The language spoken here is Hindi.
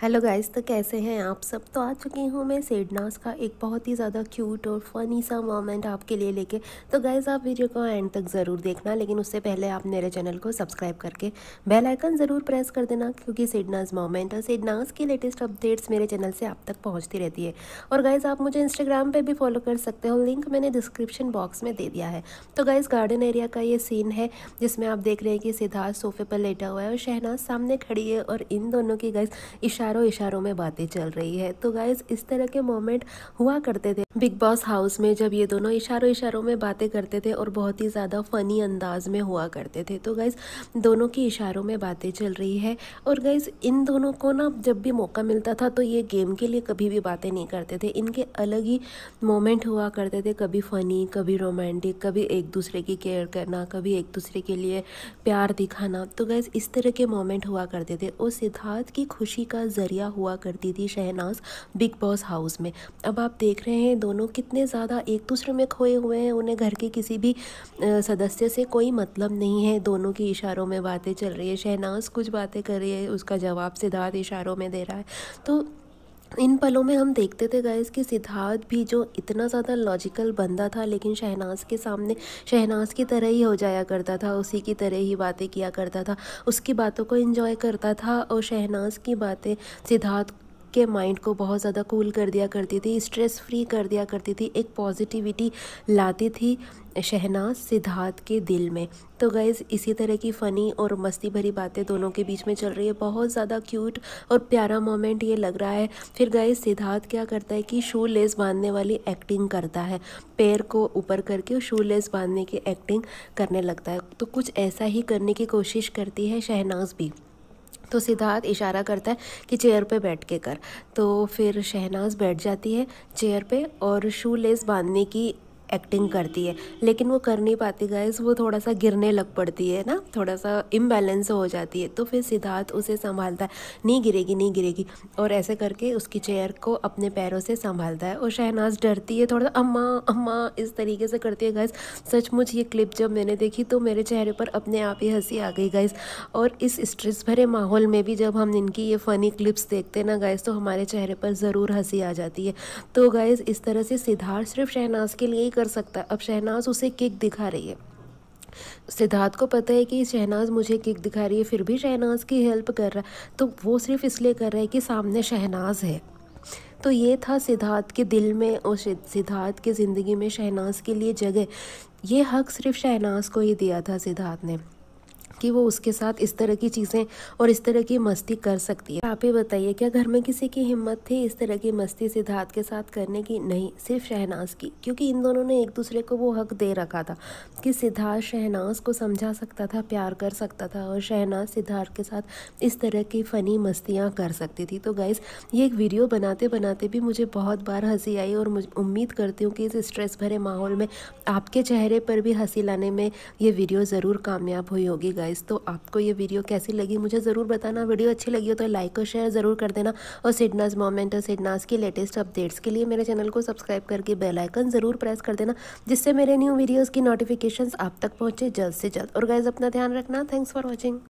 हेलो गाइस, तो कैसे हैं आप सब। तो आ चुकी हूँ मैं सेडनास का एक बहुत ही ज़्यादा क्यूट और फ़नी सा मोमेंट आपके लिए लेके। तो गाइस आप वीडियो को एंड तक ज़रूर देखना, लेकिन उससे पहले आप मेरे चैनल को सब्सक्राइब करके बेल आइकन ज़रूर प्रेस कर देना, क्योंकि सेडनास मोमेंट और सेडनास की लेटेस्ट अपडेट्स मेरे चैनल से आप तक पहुँचती रहती है। और गाइस आप मुझे इंस्टाग्राम पर भी फॉलो कर सकते हो, लिंक मैंने डिस्क्रिप्शन बॉक्स में दे दिया है। तो गाइस गार्डन एरिया का ये सीन है जिसमें आप देख रहे हैं कि सिद्धार्थ सोफे पर लेटा हुआ है और शहनाज सामने खड़ी है, और इन दोनों की गाइस इशारों इशारों में बातें चल रही है। तो गाइस इस तरह के मोमेंट हुआ करते थे बिग बॉस हाउस में, जब ये दोनों इशारों इशारों में बातें करते थे और बहुत ही ज़्यादा फनी अंदाज में हुआ करते थे। तो गाइस दोनों की इशारों में बातें चल रही है, और गाइस इन दोनों को ना जब भी मौका मिलता था तो ये गेम के लिए कभी भी बातें नहीं करते थे। इनके अलग ही मोमेंट हुआ करते थे, कभी फ़नी, कभी रोमांटिक, कभी एक दूसरे की केयर करना, कभी एक दूसरे के लिए प्यार दिखाना। तो गाइस इस तरह के मोमेंट हुआ करते थे, और सिद्धार्थ की खुशी का ज़रिया हुआ करती थी शहनाज बिग बॉस हाउस में। अब आप देख रहे हैं दोनों कितने ज़्यादा एक दूसरे में खोए हुए हैं, उन्हें घर के किसी भी सदस्य से कोई मतलब नहीं है। दोनों की इशारों में बातें चल रही है, शहनाज कुछ बातें कर रही है, उसका जवाब सिद्धार्थ इशारों में दे रहा है। तो इन पलों में हम देखते थे गाइस कि सिद्धार्थ भी जो इतना ज़्यादा लॉजिकल बंदा था, लेकिन शहनाज के सामने शहनाज की तरह ही हो जाया करता था, उसी की तरह ही बातें किया करता था, उसकी बातों को एंजॉय करता था। और शहनाज की बातें सिद्धार्थ के माइंड को बहुत ज़्यादा कूल कर दिया करती थी, स्ट्रेस फ्री कर दिया करती थी, एक पॉजिटिविटी लाती थी शहनाज सिद्धार्थ के दिल में। तो गाइज़ इसी तरह की फ़नी और मस्ती भरी बातें दोनों के बीच में चल रही है, बहुत ज़्यादा क्यूट और प्यारा मोमेंट ये लग रहा है। फिर गाइज़ सिद्धार्थ क्या करता है कि शू लेस बांधने वाली एक्टिंग करता है, पैर को ऊपर करके शू लेस बांधने की एक्टिंग करने लगता है। तो कुछ ऐसा ही करने की कोशिश करती है शहनाज भी। तो सिद्धार्थ इशारा करता है कि चेयर पे बैठ के कर। तो फिर शहनाज बैठ जाती है चेयर पे और शू लेस बांधने की एक्टिंग करती है, लेकिन वो कर नहीं पाती गाइस, वो थोड़ा सा गिरने लग पड़ती है ना, थोड़ा सा इम्बैलेंस हो जाती है। तो फिर सिद्धार्थ उसे संभालता है, नहीं गिरेगी नहीं गिरेगी, और ऐसे करके उसकी चेयर को अपने पैरों से संभालता है। और शहनाज डरती है थोड़ा सा, अम्मा अम्मा इस तरीके से करती है गाइस। सचमुच ये क्लिप जब मैंने देखी तो मेरे चेहरे पर अपने आप ही हंसी आ गई गाइस। और इस स्ट्रेस भरे माहौल में भी जब हम इनकी ये फ़नी क्लिप्स देखते हैं ना गाइस, तो हमारे चेहरे पर ज़रूर हंसी आ जाती है। तो गाइस इस तरह से सिद्धार्थ सिर्फ शहनाज के लिए ही कर सकता है। अब शहनाज उसे किक दिखा रही है, सिद्धार्थ को पता है कि शहनाज मुझे किक दिखा रही है, फिर भी शहनाज की हेल्प कर रहा है। तो वो सिर्फ इसलिए कर रहा है कि सामने शहनाज है। तो ये था सिद्धार्थ के दिल में और सिद्धार्थ की ज़िंदगी में शहनाज के लिए जगह। ये हक सिर्फ शहनाज को ही दिया था सिद्धार्थ ने, कि वो उसके साथ इस तरह की चीज़ें और इस तरह की मस्ती कर सकती है। आप ही बताइए, क्या घर में किसी की हिम्मत थी इस तरह की मस्ती सिद्धार्थ के साथ करने की? नहीं, सिर्फ शहनाज की, क्योंकि इन दोनों ने एक दूसरे को वो हक दे रखा था कि सिद्धार्थ शहनाज को समझा सकता था, प्यार कर सकता था, और शहनाज सिद्धार्थ के साथ इस तरह की फ़नी मस्तियाँ कर सकती थी। तो गाइज़ ये एक वीडियो बनाते बनाते भी मुझे बहुत बार हंसी आई, और मुझे उम्मीद करती हूँ कि इस स्ट्रेस भरे माहौल में आपके चेहरे पर भी हंसी लाने में ये वीडियो ज़रूर कामयाब हुई होगी गाइस। तो आपको ये वीडियो कैसी लगी मुझे ज़रूर बताना। वीडियो अच्छी लगी हो तो लाइक और शेयर ज़रूर कर देना, और सिडनाज मोमेंट और सिडनाज की लेटेस्ट अपडेट्स के लिए मेरे चैनल को सब्सक्राइब करके बेल आइकन ज़रूर प्रेस कर देना, जिससे मेरे न्यू वीडियोज़ की नोटिफिकेशंस आप तक पहुँचे जल्द से जल्द। और गाइस अपना ध्यान रखना। Thanks for watching.